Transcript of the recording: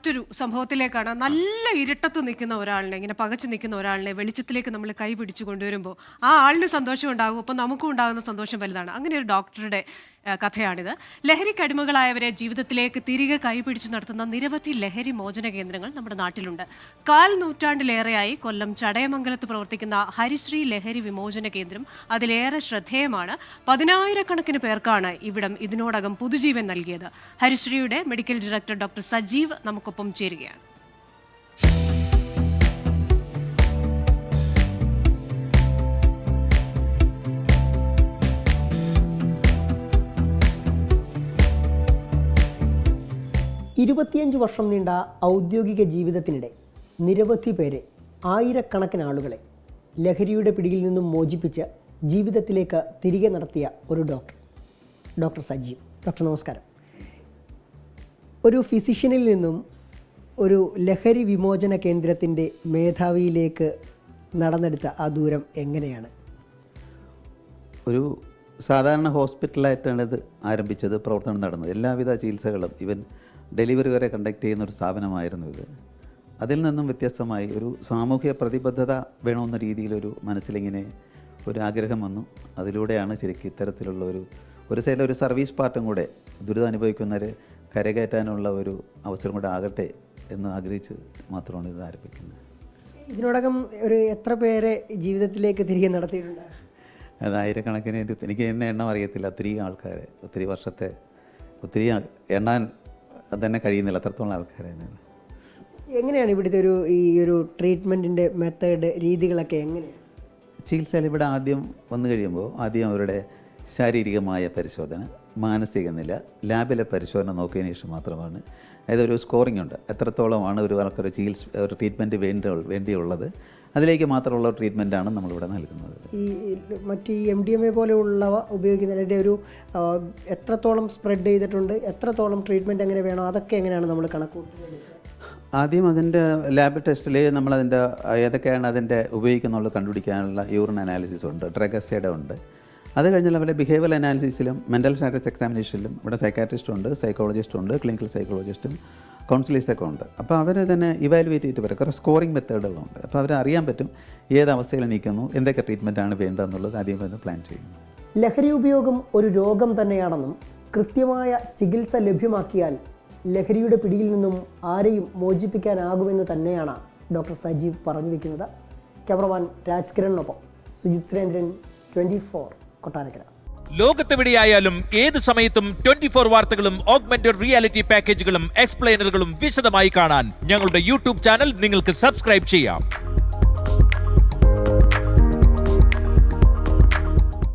മറ്റൊരു സംഭവത്തിലേക്കാണ്. നല്ല ഇരുട്ടത്ത് നിൽക്കുന്ന ഒരാളിനെ, ഇങ്ങനെ പകച്ചു നിൽക്കുന്ന ഒരാളിനെ വെളിച്ചത്തിലേക്ക് നമ്മൾ കൈ പിടിച്ചു കൊണ്ടുവരുമ്പോൾ ആ ആളിന് സന്തോഷം ഉണ്ടാകും, അപ്പം നമുക്കും ഉണ്ടാകുന്ന സന്തോഷം വലുതാണ്. അങ്ങനെ ഒരു ഡോക്ടറുടെ കഥയാണിത്. ലഹരിക്കടിമകളായവരെ ജീവിതത്തിലേക്ക് തിരികെ കൈപിടിച്ച് നടത്തുന്ന നിരവധി ലഹരി മോചന കേന്ദ്രങ്ങൾ നമ്മുടെ നാട്ടിലുണ്ട്. 1/4 നൂറ്റാണ്ടിലേറെയായി കൊല്ലം ചടയമംഗലത്ത് പ്രവർത്തിക്കുന്ന ഹരിശ്രീ ലഹരി വിമോചന കേന്ദ്രം അതിലേറെ ശ്രദ്ധേയമാണ്. 10,000-കണക്കിന് പേർക്കാണ് ഇവിടം ഇതിനോടകം പുതുജീവൻ നൽകിയത്. ഹരിശ്രീയുടെ മെഡിക്കൽ ഡയറക്ടർ ഡോക്ടർ സജീവ് നമുക്കൊപ്പം ചേരുകയാണ്. ഇരുപത്തിയഞ്ച് വർഷം നീണ്ട ഔദ്യോഗിക ജീവിതത്തിനിടെ നിരവധി പേരെ, ആയിരക്കണക്കിന് ആളുകളെ ലഹരിയുടെ പിടിയിൽ നിന്നും മോചിപ്പിച്ച് ജീവിതത്തിലേക്ക് തിരികെ നടത്തിയ ഒരു ഡോക്ടർ സജീവ്. ഡോക്ടർ നമസ്കാരം. ഒരു ഫിസിഷ്യനിൽ നിന്നും ഒരു ലഹരി വിമോചന കേന്ദ്രത്തിൻ്റെ മേധാവിയിലേക്ക് നടന്നെടുത്ത ആ ദൂരം എങ്ങനെയാണ്? ഒരു സാധാരണ ഹോസ്പിറ്റലായിട്ടാണ് ഇത് ആരംഭിച്ചത്, പ്രവർത്തനം നടന്നത്. എല്ലാവിധ ചികിത്സകളും ഈവൻ ഡെലിവറി വരെ കണ്ടക്ട് ചെയ്യുന്ന ഒരു സ്ഥാപനമായിരുന്നു ഇത്. അതിൽ നിന്നും വ്യത്യസ്തമായി ഒരു സാമൂഹ്യ പ്രതിബദ്ധത വേണമെന്ന രീതിയിലൊരു മനസ്സിലിങ്ങനെ ഒരു ആഗ്രഹം വന്നു. അതിലൂടെയാണ് ശരിക്കും ഇത്തരത്തിലുള്ള ഒരു സൈഡിൽ ഒരു സർവീസ് പാർട്ടും കൂടെ ദുരിതം അനുഭവിക്കുന്നവരെ കരകയറ്റാനുള്ള ഒരു അവസരം കൂടെ ആകട്ടെ എന്ന് ആഗ്രഹിച്ച് മാത്രമാണ് ഇത് ആരംഭിക്കുന്നത്. ഇതിനോടകം എത്ര പേരെ ജീവിതത്തിലേക്ക് തിരികെ നടത്തിയിട്ടുണ്ട്? അത് ആയിരക്കണക്കിന്, എനിക്ക് എന്നെ എണ്ണം അറിയത്തില്ല. ഒത്തിരി ആൾക്കാരെ, ഒത്തിരി വർഷത്തെ, ഒത്തിരി എണ്ണാൻ തന്നെ കഴിയുന്നില്ല, അത്രത്തോളം ആൾക്കാരെ തന്നെയാണ്. എങ്ങനെയാണ് ഇവിടുത്തെ ഈ ഒരു ട്രീറ്റ്മെൻറ്റിൻ്റെ മെത്തേഡ്, രീതികളൊക്കെ എങ്ങനെയാണ്? ചികിത്സയിൽ ഇവിടെ ആദ്യം വന്നു കഴിയുമ്പോൾ ആദ്യം അവരുടെ ശാരീരികമായ പരിശോധന, മാനസിക നില, ലാബിലെ പരിശോധന നോക്കിയതിന് ശേഷം മാത്രമാണ്. അതായത് ഒരു സ്കോറിംഗ് ഉണ്ട്, എത്രത്തോളമാണ് ആൾക്കൊരു ഒരു ട്രീറ്റ്മെൻറ്റ് വേണ്ടിയുള്ളത്. അതിലേക്ക് മാത്രമുള്ള ട്രീറ്റ്മെൻറ്റാണ് നമ്മളിവിടെ നൽകുന്നത്. ഈ മറ്റ് MDMA പോലെയുള്ളവ ഉപയോഗിക്കുന്നതിൻ്റെ എത്രത്തോളം സ്പ്രെഡ് ചെയ്തിട്ടുണ്ട്, എത്രത്തോളം ട്രീറ്റ്മെൻറ്റ് എങ്ങനെ വേണോ, അതൊക്കെ എങ്ങനെയാണ് നമ്മൾ കണക്കൂട്ടുന്നത്? ആദ്യം അതിൻ്റെ ലാബ് ടെസ്റ്റിൽ നമ്മളതിൻ്റെ ഏതൊക്കെയാണ് അതിൻ്റെ ഉപയോഗിക്കുന്നുള്ളത് കണ്ടുപിടിക്കാനുള്ള യൂറിൻ അനാലിസിസ് ഉണ്ട്, ഡ്രഗ് അസൈഡ് ഉണ്ട്. അത് കഴിഞ്ഞാൽ അവരുടെ ബിഹേവിയർ അനാലിസിസിലും മെൻ്റൽ സ്റ്റാറ്റസ് എക്സാമിനേഷനിലും ഇവിടെ സൈക്കാട്രിസ്റ്റ് ഉണ്ട്, സൈക്കോളജിസ്റ്റ് ഉണ്ട്, ക്ലിനിക്കൽ സൈക്കോളജിസ്റ്റും കൗൺസിലേഴ്സൊക്കെ ഉണ്ട്. അപ്പോൾ അവർ തന്നെ ഇവാലുവേറ്റ് ചെയ്തിട്ട് വരും. കുറേ സ്കോറിംഗ് മെത്തേഡുകളുണ്ട്. അപ്പോൾ അവർ അറിയാൻ പറ്റും ഏത് അവസ്ഥയിൽ നിൽക്കുന്നു, എന്തൊക്കെ ട്രീറ്റ്മെൻറ്റാണ് വേണ്ടതെന്നുള്ളത് ആദ്യം വന്ന് പ്ലാൻ ചെയ്യുന്നു. ലഹരി ഉപയോഗം ഒരു രോഗം തന്നെയാണെന്നും കൃത്യമായ ചികിത്സ ലഭ്യമാക്കിയാൽ ലഹരിയുടെ പിടിയിൽ നിന്നും ആരെയും മോചിപ്പിക്കാനാകുമെന്ന് തന്നെയാണ് ഡോക്ടർ സജീവ് പറഞ്ഞു വയ്ക്കുന്നത്. ക്യാമറമാൻ രാജ്കിരണിനൊപ്പം സുജിത് സുരേന്ദ്രൻ, 24 കൊട്ടാരക്കര. ലോകത്തെവിടെയായാലും ഏത് സമയത്തും 24 വാർത്തകളും ഓഗ്മെന്റഡ് റിയാലിറ്റി പാക്കേജുകളും എക്സ്പ്ലെയിനറുകളും വിശദമായി കാണാൻ ഞങ്ങളുടെ യൂട്യൂബ് ചാനൽ നിങ്ങൾക്ക് സബ്സ്ക്രൈബ് ചെയ്യാം.